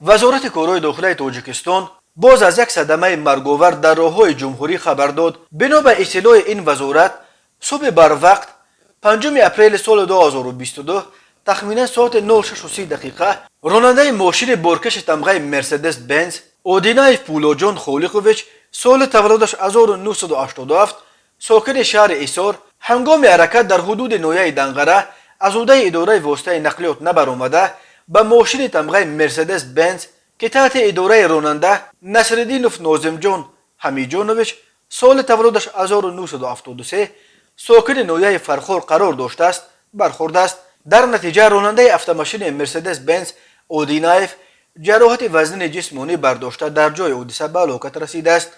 وزارت کارهای داخلی تاجیکستان باز از یک صدمه مرگاور در راههای جمهوری خبر داد. بنا به اطلاع این وزارت صبح بر وقت 5 اپریل سال 2022 تخمینا ساعت 06:30 دقیقه راننده ماشین بارکش تمغه مرسدس بنز اودینایف پولاجان خالقوویچ سال تولدش 1987 ساکن شهر ایسار هنگام حرکت در حدود نویه دنقره از عهده اداره واسطه نقلیات نبرآمده به ماشین تمغه مرسدس بنز که تحت اداره راننده نصرالدینوف ناظم جان حمیدجانویچ سال تولدش 1973 ساکن نویه فرخار قرار داشته است برخورده است. در نتیجه راننده افت مرسدس بنز اودینایف جراحت وزن جسمانی برداشته در جای حادثه به هلاکت رسیده است.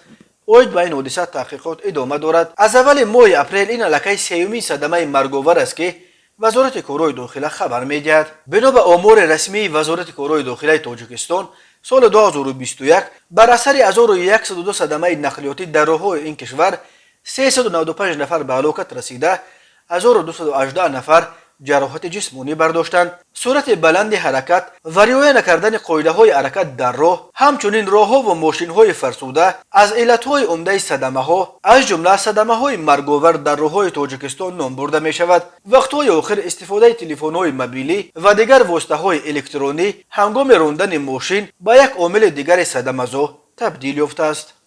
اوید به این حادثه تحقیقات ادامه دارد. از اول ماه اپریل این علاقه سیومین صدمه مرگاور است که وزارت کارهای داخلی خبر میدهد. بنا به آمار رسمی وزارت کارهای داخلی تاجیکستان سال 2021 بر اثر 1102 صدمه نقلیاتی در راههای این کشور 395 نفر به هلاکت رسیده، 1218 نفر جراحت جسمانی برداشتند. سرعت بلند حرکت و رعایت نکردن قاعده های حرکت در راه، همچنین راهها و ماشین های فرسوده از علت های عمده صدمه ها از جمله صدمه های مرگاور در راه های تاجیکستان نام برده می شود. وقت های آخر استفاده تلفن های موبیلی و دیگر واسطه های الکترونی هنگام راندن ماشین به یک عامل دیگر صدمه زا تبدیل یافته است.